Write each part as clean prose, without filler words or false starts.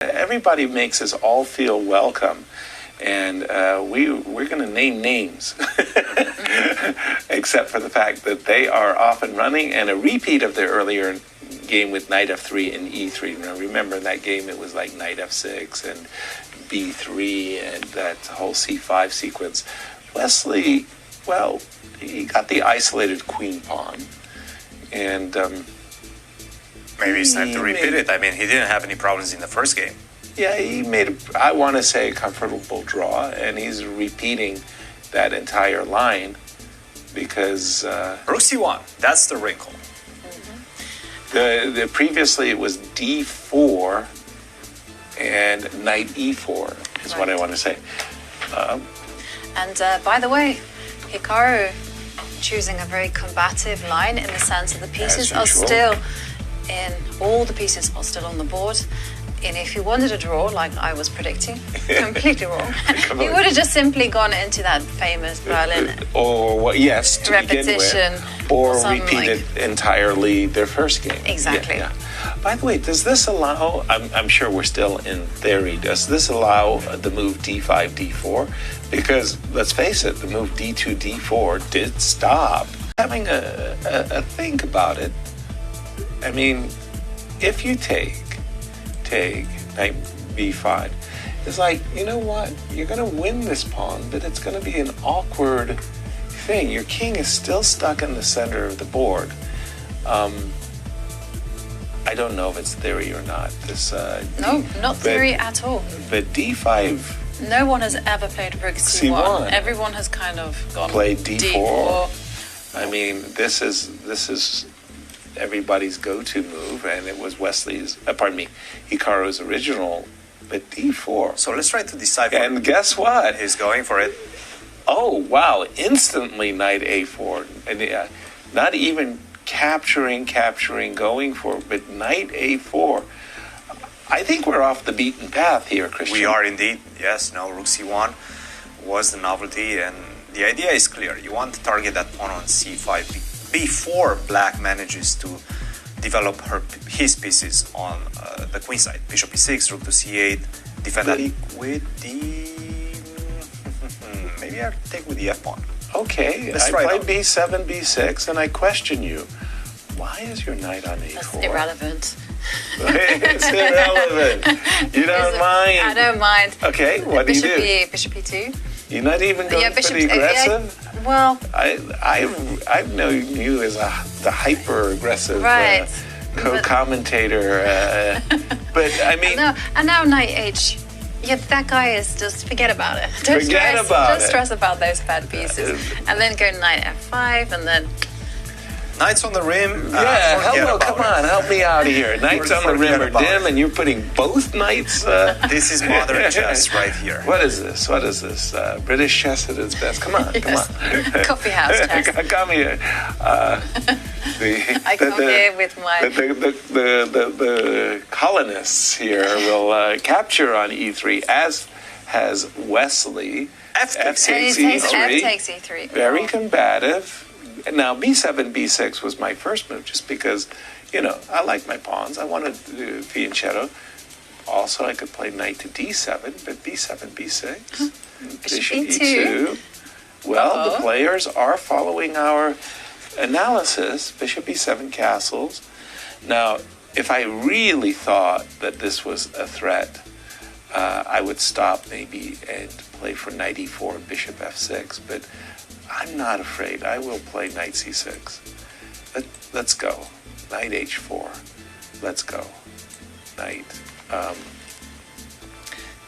Everybody makes us all feel welcome, and we're going to name names, except for the fact that they are off and running, and a repeat of their earlier game with knight f3 and e3. Now remember, in that game it was like knight f6 and b3 and that whole c5 sequence. Wesley, well, he got the isolated queen pawn, and maybe it's time to repeat it. I mean, he didn't have any problems in the first game. Yeah, he made, I want to say, a comfortable draw, and he's repeating that entire line because... Rook c1, that's the wrinkle. The previously it was d4 and knight e4 is what I want to say. And by the way, Hikaru choosing a very combative line in the sense that the pieces are still in, all the pieces are still on the board. And if he wanted a draw, like I was predicting, completely wrong, he would have just simply gone into that famous Berlin or what? Yes, to repetition, begin with, or repeated entirely their first game. Exactly. Yeah. By the way, does this allow? I'm sure we're still in theory. Does this allow the move d5, d4? Because let's face it, the move d2, d4 did stop. Having a think about it. I mean, if you take knight b5, it's like, you know what, you're going to win this pawn, but it's going to be an awkward thing. Your king is still stuck in the center of the board. I don't know if it's theory or not. This no, not theory at all. But d5, no one has ever played rook c1. Everyone has kind of gone played d4. I mean, this is everybody's go-to move, and it was Wesley's, Hikaru's original, but d4. So let's try to decipher. And guess what? He's going for it. Oh, wow, instantly knight a4. And not even capturing, going for it, but knight a4. I think we're off the beaten path here, Christian. We are indeed, yes. No, rook c1 was the novelty, and the idea is clear. You want to target that pawn on c5 before black manages to develop his pieces on the queen side. Bishop e6, rook to c8, defend that with the... maybe I'll take with the f pawn. Okay, I played b7, b6, and I question you. Why is your knight on a4? That's irrelevant. It's irrelevant. You don't mind? I don't mind. Okay, what do you do? Bishop e2. You're not even going pretty aggressive? Well, I've known you as the hyper-aggressive co-commentator. But, I mean... And now knight h. Yeah, that guy is just, forget about it. Don't stress about those bad pieces. And then go knight f5, and then... Knights on the rim. Yeah, hello, come on, help me out here. Knights on the rim are dim, and you're putting both knights... This is modern chess right here. What is this? British chess at its best. Come on, come on. Coffee house chess. Come here. I come here with my... The colonists here will capture on e3, as has Wesley. F takes e3. Very combative. Now, b7, b6 was my first move, just because, you know, I like my pawns. I wanted to do fianchetto. Also, I could play knight to d7, but b7, b6, bishop e2. Well, the players are following our analysis. Bishop e7 castles. Now, if I really thought that this was a threat, I would stop maybe and play for knight e4 and bishop f6, but I'm not afraid. I will play knight c6. Let's go. Knight h4. Let's go. Knight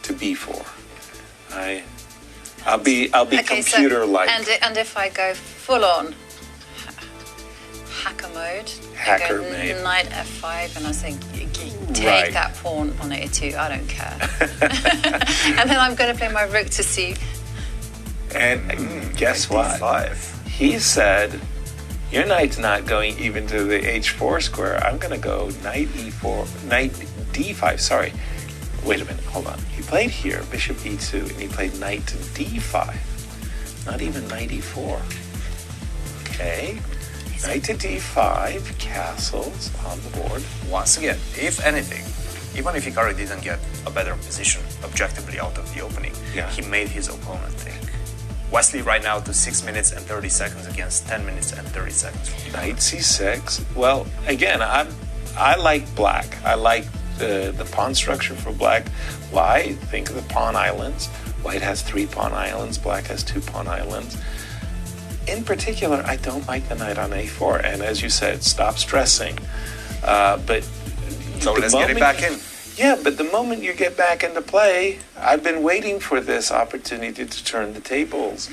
to b4. I'll be computer-like. So, and if I go full on hacker mode, knight f5, and I say take that pawn on a2. I don't care. And then I'm going to play my rook to c. And guess what? He said, your knight's not going even to the h4 square. I'm going to go knight e4, knight d5, sorry. Wait a minute, hold on. He played here, bishop e2, and he played knight to d5. Not even knight e4. Okay. Knight to d5, castles on the board. Once again, if anything, even if Hikaru didn't get a better position objectively out of the opening. Yeah. He made his opponent think. Wesley right now to 6 minutes and 30 seconds against 10 minutes and 30 seconds. Knight c6. Well, again, I like black. I like the pawn structure for black. Why? Think of the pawn islands. White has 3 pawn islands. Black has 2 pawn islands. In particular, I don't like the knight on a4. And as you said, stop stressing. But So let's get it back in. Yeah, but the moment you get back into play, I've been waiting for this opportunity to turn the tables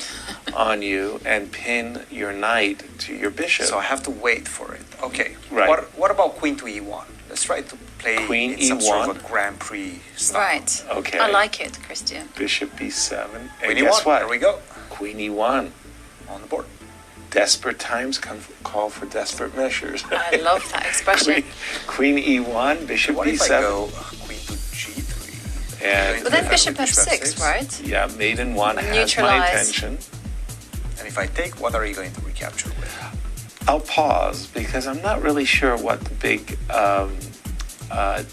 on you and pin your knight to your bishop. So I have to wait for it. Okay. Right. What about queen to e1? Let's try to play Queen in some sort E1? of a Grand Prix style. Right. Okay. I like it, Christian. Bishop b7. And Queen guess e1. what? There we go. Queen e1. On the board. Desperate times call for desperate measures. I love that expression. Queen e1, bishop What if I b7. go queen to g3? And But then With bishop f6, right? yeah, mate in 1 has my Neutralize. attention. And if I take, what are you going to recapture with? I'll pause because I'm not really sure what the big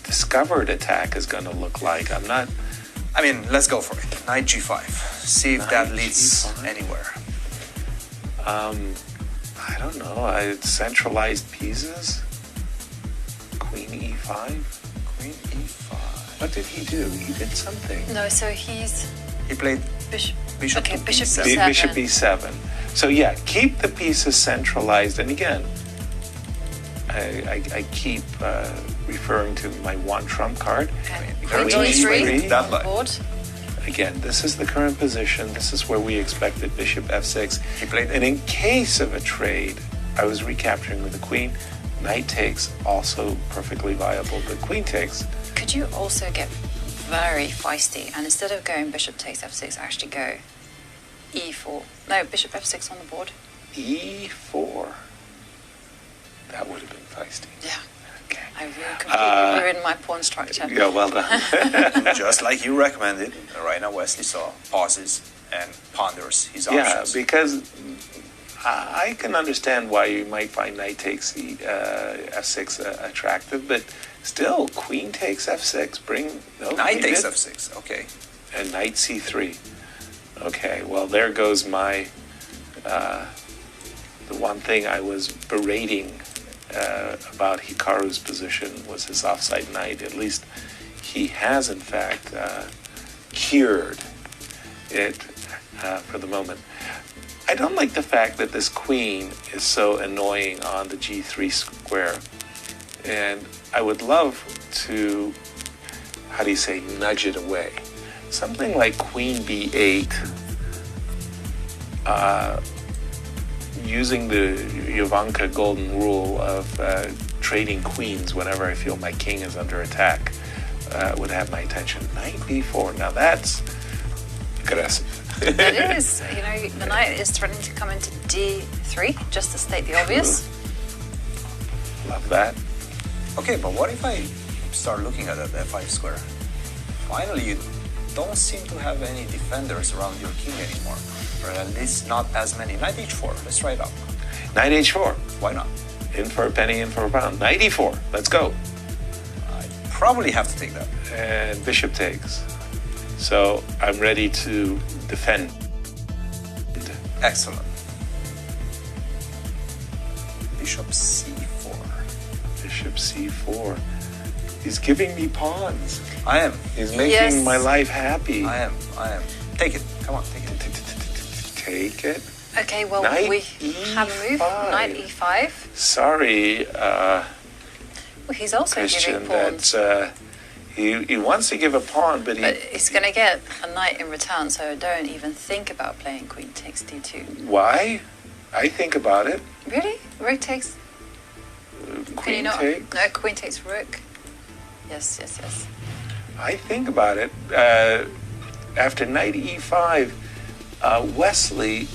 discovered attack is going to look like. I'm not. I mean, let's go for it. Knight g5. See if Knight that leads G5. anywhere. I don't know. Centralized pieces. Queen e5. Queen e5. What did he do? He did something. No, so he's He played bishop. bishop Okay, to bishop b7. b7. Bishop b7. So yeah, keep the pieces centralized. And again, I keep referring to my 1 trump card. Okay. Queen Queen G3. g3 That on the line. board. Again, this is the current position. This is where we expected bishop f6. He played And in case of a trade, I was recapturing with the queen. Knight takes, also perfectly viable, but queen takes. Could you also get very feisty and instead of going bishop takes f6, actually go e4? No, bishop f6 on the board. e4. That would have been feisty. Yeah. Okay. I really completely ruined my pawn structure. Yeah, well done. Just like you recommended, right now Wesley So pauses and ponders his Yeah, options. because I can understand why you might find knight takes the f6 attractive, but still, queen takes f6. Knight he takes did. f6, okay. And knight c3. Okay, well, there goes my the one thing I was berating about Hikaru's position was his offside knight. At least he has, in fact, cured it for the moment. I don't like the fact that this queen is so annoying on the g3 square. And I would love to, how do you say, nudge it away. Something like queen b8, using the Jovanka golden rule of trading queens whenever I feel my king is under attack, would have my attention. Knight b4, now that's aggressive. It is. You know, the knight is threatening to come into d3, just to state the obvious. Love that. Okay, but what if I start looking at that f5 square? Finally, you don't seem to have any defenders around your king anymore. Or at least not as many. Knight h4, let's try it out. Knight h4, Why not? in for a penny, in for a pound. Knight e4, let's go. I probably have to take that. And bishop takes. So I'm ready to defend. Excellent. Bishop c4. Bishop c4. He's giving me pawns. I am. He's making Yes. my life happy. I am. Take it. Come on, take it. Take it. Okay, well, Knight we have a move. E5. Knight e5. Sorry, Well, he's also Christian, giving pawns. that he wants to give a pawn, but But he's going to get a knight in return, so don't even think about playing queen takes d2. why? I think about it. Really? Rook takes... Can you Queen not? takes. No, queen takes rook. Yes. I think about it. After knight e5, Wesley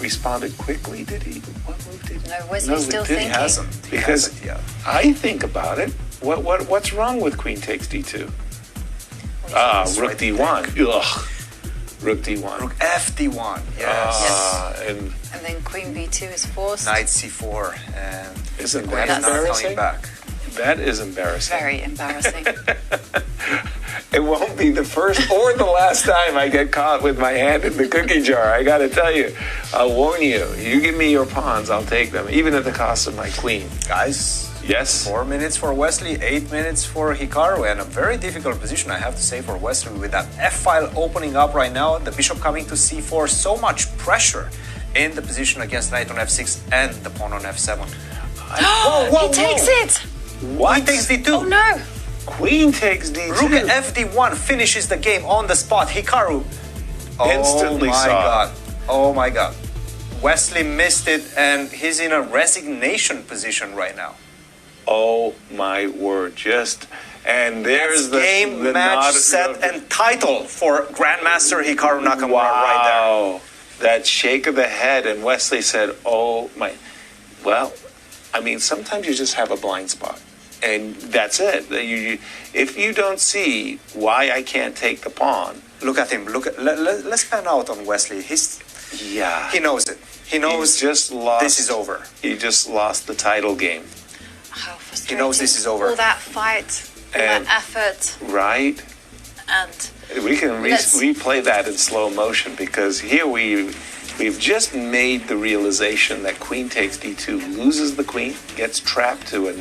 responded quickly. Did he? What move did he? No, Wesley's he still didn't. He thinking. hasn't. He Because hasn't yet. I think about it. What's wrong with queen takes d2? That's Rook right, d1. Ugh. Rook d1. Rook f d1. Yes. And And then queen b2 is forced. Knight c4 and isn't queen that is not coming embarrassing? back. That is embarrassing. Very embarrassing. It won't be the first or the last time I get caught with my hand in the cookie jar. I got to tell you, I'll warn you. You give me your pawns, I'll take them, even at the cost of my queen. Guys, Yes. 4 minutes for Wesley, 8 minutes for Hikaru, and a very difficult position, I have to say, for Wesley with that F-file opening up right now, the bishop coming to C4, so much pressure in the position against knight on F6 and the pawn on F7. He takes it! What? He takes D2. Oh no! Queen takes D2. Rook FD1 finishes the game on the spot. Hikaru. Instantly oh my saw god. Oh my god. Wesley missed it and he's in a resignation position right now. Oh my word! And there's the game, the match, set, and title for Grandmaster Hikaru Nakamura right there. Wow! That shake of the head, and Wesley said, "Oh my." Well, I mean, sometimes you just have a blind spot, and that's it. If you don't see why I can't take the pawn, Look at him. Let's pan out on Wesley. He knows it. He knows he's just lost. this is over. He just lost the title game, How frustrating. He knows this is over. All that fight, all And- that effort, right? and We can Let's- replay that in slow motion because here we've just made the realization that queen takes d2, loses the queen, gets trapped to a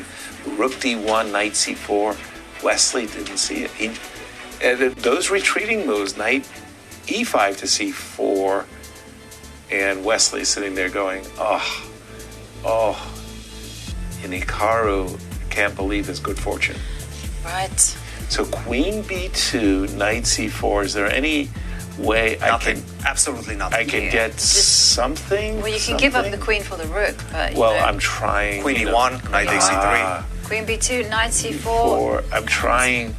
rook d1, knight c4. Wesley didn't see it. Those retreating moves, knight e5 to c4, and Wesley sitting there going, oh, and Hikaru can't believe his good fortune. right. So queen b2, knight c4. Is there any way Nothing. Absolutely nothing. I can get something? Well, you can give up the something? queen for the rook, but Well, you know, I'm trying. Queen you know. e1, knight takes e3. queen b2, knight c4. Or I'm trying.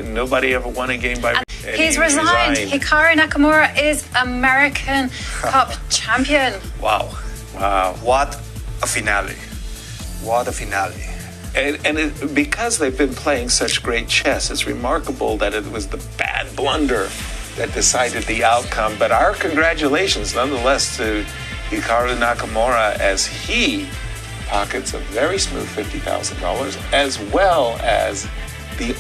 Nobody ever won a game by. And he's resigned. Hikaru Nakamura is American Cup champion. Wow. Wow. What a finale. What a finale. And because they've been playing such great chess, it's remarkable that it was the bad blunder that decided the outcome. But our congratulations, nonetheless, to Hikaru Nakamura as he pockets a very smooth $50,000, as well as the